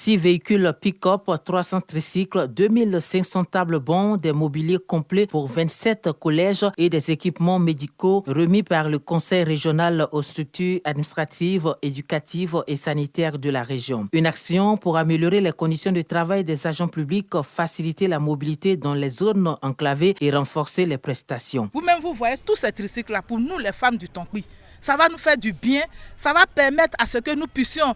6 véhicules pick-up, 300 tricycles, 2500 tables-bancs, des mobiliers complets pour 27 collèges et des équipements médicaux remis par le Conseil régional aux structures administratives, éducatives et sanitaires de la région. Une action pour améliorer les conditions de travail des agents publics, faciliter la mobilité dans les zones enclavées et renforcer les prestations. Vous-même, vous voyez tous ces tricycles-là pour nous, les femmes du Tonkpi. Ça va nous faire du bien, ça va permettre à ce que nous puissions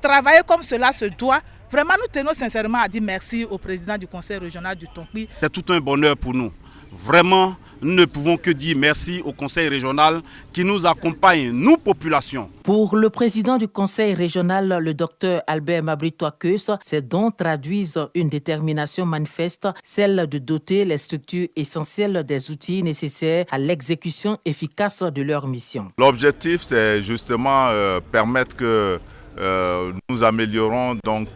travailler comme cela se doit. Vraiment, nous tenons sincèrement à dire merci au président du Conseil régional du Tonkpi. C'est tout un bonheur pour nous. Vraiment, nous ne pouvons que dire merci au Conseil régional qui nous accompagne, nous, population. Pour le président du Conseil régional, le docteur Albert Mabry-Toakeus, ces dons traduisent une détermination manifeste, celle de doter les structures essentielles des outils nécessaires à l'exécution efficace de leur mission. L'objectif, c'est justement permettre que nous améliorons donc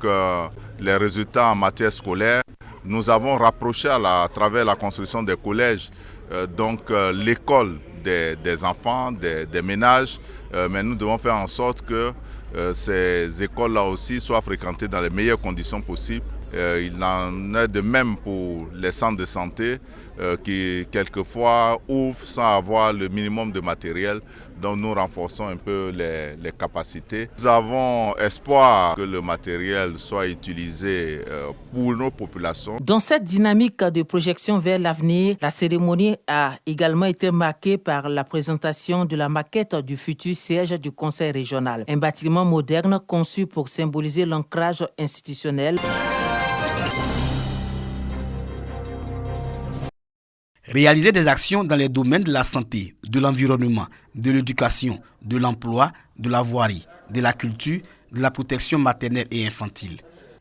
les résultats en matière scolaire. Nous avons rapproché à travers la construction des collèges l'école des enfants, des ménages, mais nous devons faire en sorte que ces écoles-là aussi soient fréquentées dans les meilleures conditions possibles. Il en est de même pour les centres de santé qui quelquefois ouvrent sans avoir le minimum de matériel. Donc nous renforçons un peu les capacités. Nous avons espoir que le matériel soit utilisé pour nos populations. Dans cette dynamique de projection vers l'avenir, la cérémonie a également été marquée par la présentation de la maquette du futur siège du Conseil régional. Un bâtiment moderne conçu pour symboliser l'ancrage institutionnel. Réaliser des actions dans les domaines de la santé, de l'environnement, de l'éducation, de l'emploi, de la voirie, de la culture, de la protection maternelle et infantile.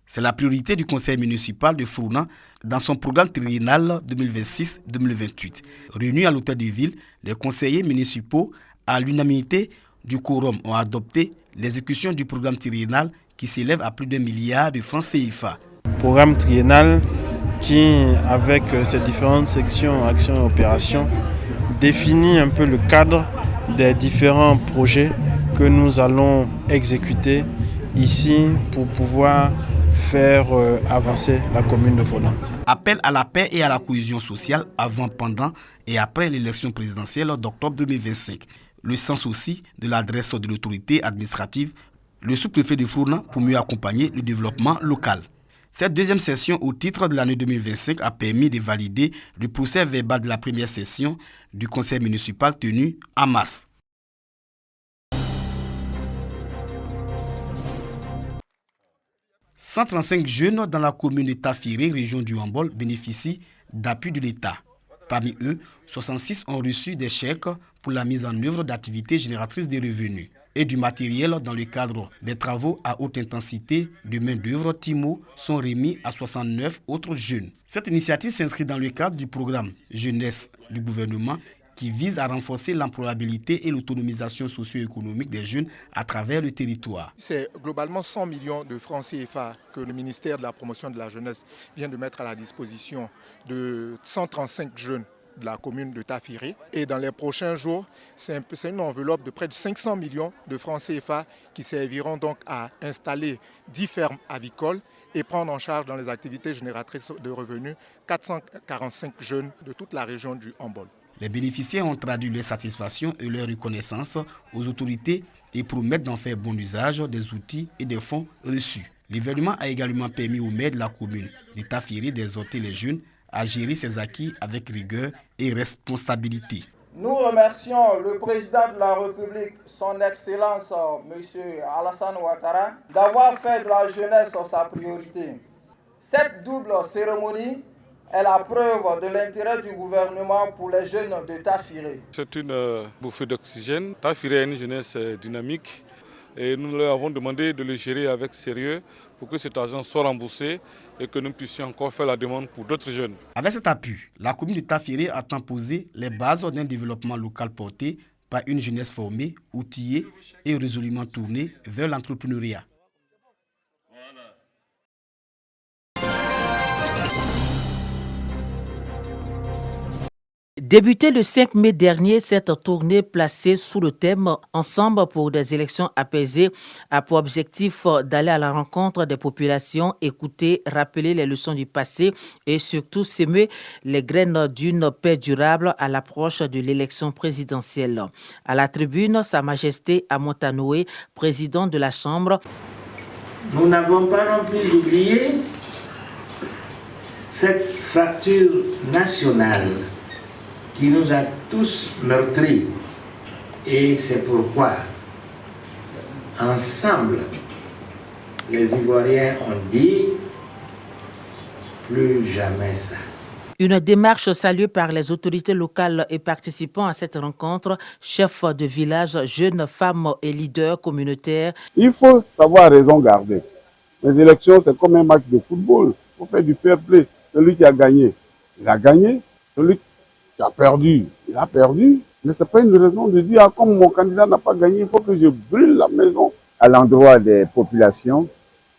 C'est la priorité du conseil municipal de Frouna dans son programme triennal 2026-2028. Réunis à l'hôtel de ville, les conseillers municipaux, à l'unanimité du quorum, ont adopté l'exécution du programme triennal qui s'élève à plus d'1 milliard de francs CFA. Programme triennal qui, avec ses différentes sections, actions et opérations, définit un peu le cadre des différents projets que nous allons exécuter ici pour pouvoir faire avancer la commune de Frouna. Appel à la paix et à la cohésion sociale avant, pendant et après l'élection présidentielle d'octobre 2025. Le sens aussi de l'adresse de l'autorité administrative, le sous-préfet de Frouna, pour mieux accompagner le développement local. Cette deuxième session au titre de l'année 2025 a permis de valider le procès verbal de la première session du conseil municipal tenu à Mas. « 135 jeunes dans la commune de Tafiré, région du Hambol, bénéficient d'appui de l'État. Parmi eux, 66 ont reçu des chèques pour la mise en œuvre d'activités génératrices de revenus et du matériel dans le cadre des travaux à haute intensité de main-d'œuvre TIMO sont remis à 69 autres jeunes. Cette initiative s'inscrit dans le cadre du programme Jeunesse du gouvernement qui vise à renforcer l'employabilité et l'autonomisation socio-économique des jeunes à travers le territoire. C'est globalement 100 millions de francs CFA que le ministère de la promotion de la jeunesse vient de mettre à la disposition de 135 jeunes de la commune de Tafiré. Et dans les prochains jours, c'est une enveloppe de près de 500 millions de francs CFA qui serviront donc à installer 10 fermes avicoles et prendre en charge dans les activités génératrices de revenus 445 jeunes de toute la région du Hambol. Les bénéficiaires ont traduit leur satisfaction et leur reconnaissance aux autorités et promettent d'en faire bon usage des outils et des fonds reçus. L'événement a également permis au maire de la commune de Tafiré d'exhorter les jeunes à gérer ses acquis avec rigueur et responsabilité. Nous remercions le président de la République, son Excellence M. Alassane Ouattara, d'avoir fait de la jeunesse sa priorité. Cette double cérémonie est la preuve de l'intérêt du gouvernement pour les jeunes de Tafiré. C'est une bouffée d'oxygène. Tafiré est une jeunesse dynamique et nous leur avons demandé de le gérer avec sérieux pour que cet argent soit remboursé et que nous puissions encore faire la demande pour d'autres jeunes. Avec cet appui, la commune de Tafiré attend poser les bases d'un développement local porté par une jeunesse formée, outillée et résolument tournée vers l'entrepreneuriat. Débutée le 5 mai dernier, cette tournée placée sous le thème « Ensemble pour des élections apaisées » a pour objectif d'aller à la rencontre des populations, écouter, rappeler les leçons du passé et surtout s'aimer les graines d'une paix durable à l'approche de l'élection présidentielle. À la tribune, Sa Majesté Amota Noé, président de la Chambre. Nous n'avons pas non plus oublié cette fracture nationale qui nous a tous meurtris. Et c'est pourquoi, ensemble, les Ivoiriens ont dit plus jamais ça. Une démarche saluée par les autorités locales et participants à cette rencontre, chefs de village, jeunes femmes et leaders communautaires. Il faut savoir raison garder. Les élections, c'est comme un match de football. Il faut faire du fair play. Celui qui a gagné, il a gagné. Celui qui a perdu, il a perdu. Mais ce n'est pas une raison de dire, comme mon candidat n'a pas gagné, il faut que je brûle la maison. À l'endroit des populations,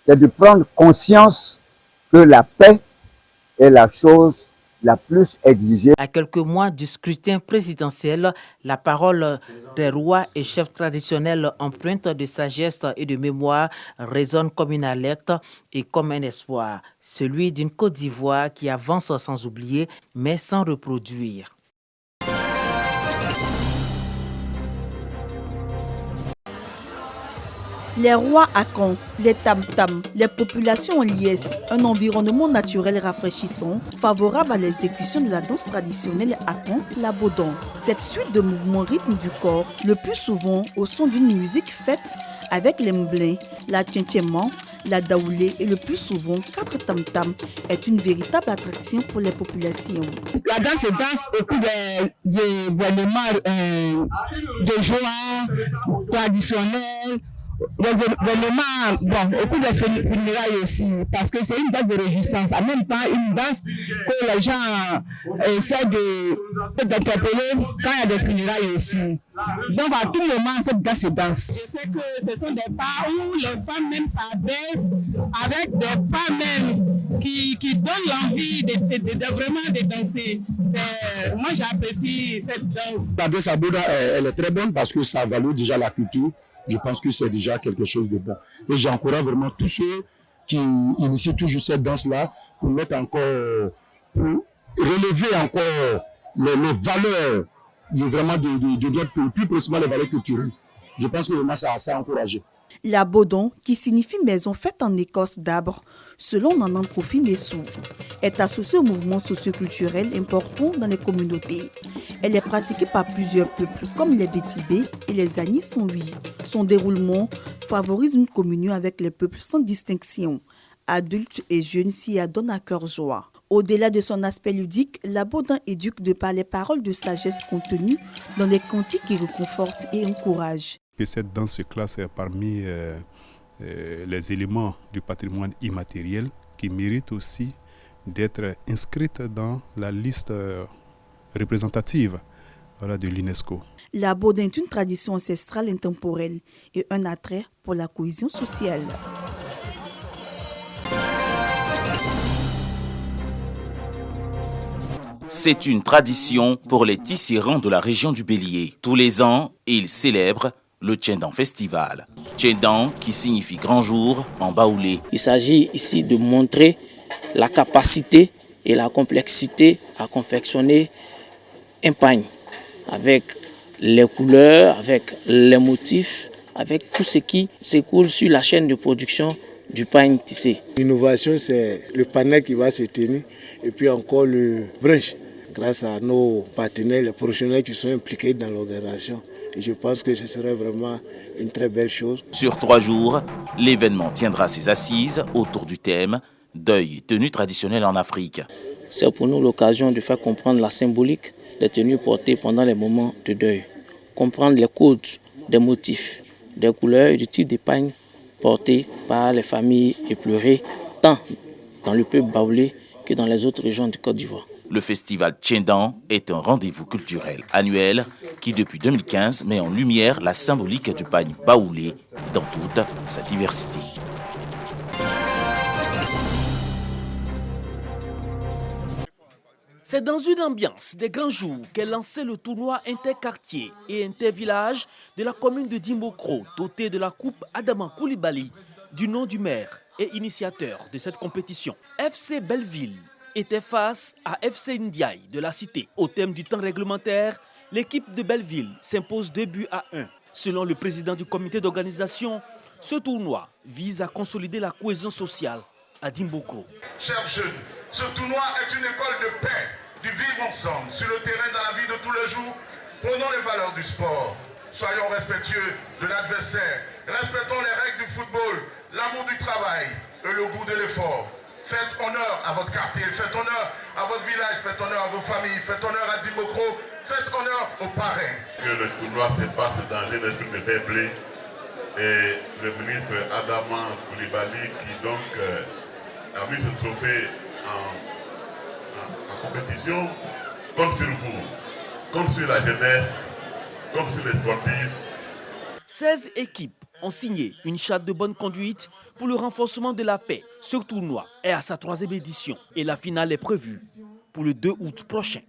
c'est de prendre conscience que la paix est la chose la plus exigée. À quelques mois du scrutin présidentiel, la parole des rois et chefs traditionnels empreinte de sagesse et de mémoire résonne comme une alerte et comme un espoir, celui d'une Côte d'Ivoire qui avance sans oublier, mais sans reproduire. Les rois Akon, les tam-tams, les populations en liesse, un environnement naturel rafraîchissant, favorable à l'exécution de la danse traditionnelle Akon, la Bodon. Cette suite de mouvements rythme du corps, le plus souvent au son d'une musique faite avec les mblins, la tchéntchéman, la daoulé et le plus souvent 4 tam-tams, est une véritable attraction pour les populations. La danse se danse au cours des événements de joie traditionnels, les événements, bon, au cours des funérailles aussi, parce que c'est une danse de résistance, en même temps une danse que les gens essaient d'interpeller quand il y a des funérailles aussi. Donc à tout moment, cette danse se danse. Je sais que ce sont des pas où les femmes même s'abaissent avec des pas même qui donnent l'envie de vraiment de danser. Moi j'apprécie cette danse. La danse à Boda, elle est très bonne parce que ça valorise déjà la culture. Je pense que c'est déjà quelque chose de bon. Et j'encourage vraiment tous ceux qui initient toujours cette danse-là pour mettre encore, pour relever encore les valeurs vraiment de notre pays, plus précisément les valeurs culturelles. Je pense que vraiment ça a encouragé. La Bodon, qui signifie maison faite en écorce d'arbre, selon Nanan Kofi Messou, est associée au mouvement socioculturel important dans les communautés. Elle est pratiquée par plusieurs peuples comme les Bétibés et les Agni-Sonwi. Son déroulement favorise une communion avec les peuples sans distinction. Adultes et jeunes s'y adonnent à cœur joie. Au-delà de son aspect ludique, la Bodon éduque de par les paroles de sagesse contenues dans des cantiques qui réconfortent et encouragent. Que cette danse se classe parmi les éléments du patrimoine immatériel qui méritent aussi d'être inscrite dans la liste représentative de l'UNESCO. La Bodon est une tradition ancestrale intemporelle et un attrait pour la cohésion sociale. C'est une tradition pour les tisserands de la région du Bélier. Tous les ans, ils célèbrent le Tchéndan Festival. Tchéndan qui signifie grand jour en baoulé. Il s'agit ici de montrer la capacité et la complexité à confectionner un pagne avec les couleurs, avec les motifs, avec tout ce qui s'écoule sur la chaîne de production du pagne tissé. L'innovation, c'est le panel qui va se tenir et puis encore le brunch grâce à nos partenaires, les professionnels qui sont impliqués dans l'organisation. Et je pense que ce serait vraiment une très belle chose. Sur 3 jours, l'événement tiendra ses assises autour du thème « Deuil et tenues traditionnelles en Afrique ». C'est pour nous l'occasion de faire comprendre la symbolique des tenues portées pendant les moments de deuil. Comprendre les codes, des motifs, des couleurs et du type de pagne portés par les familles éplorées, tant dans le peuple baoulé que dans les autres régions de Côte d'Ivoire. Le festival Tchéndan est un rendez-vous culturel annuel qui, depuis 2015, met en lumière la symbolique du pagne baoulé dans toute sa diversité. C'est dans une ambiance des grands jours qu'est lancé le tournoi interquartier et intervillage de la commune de Dimbokro, doté de la coupe Adama Koulibaly, du nom du maire et initiateur de cette compétition. FC Belleville était face à FC Ndiaye de la cité. Au thème du temps réglementaire, l'équipe de Belleville s'impose 2-1. Selon le président du comité d'organisation, ce tournoi vise à consolider la cohésion sociale à Dimbokro. Chers jeunes, ce tournoi est une école de paix, du vivre ensemble, sur le terrain, dans la vie de tous les jours. Prenons les valeurs du sport. Soyons respectueux de l'adversaire. Respectons les règles du football, l'amour du travail et le goût de l'effort. Faites honneur à votre quartier, faites honneur à votre village, faites honneur à vos familles, faites honneur à Dimbokro, faites honneur aux parrains. Que le tournoi se passe dans un esprit de fair play. Et le ministre Adama Koulibaly qui donc a mis ce trophée en compétition, compte sur vous, compte sur la jeunesse, compte sur les sportifs. 16 équipes ont signé une charte de bonne conduite pour le renforcement de la paix. Ce tournoi est à sa 3e édition et la finale est prévue pour le 2 août prochain.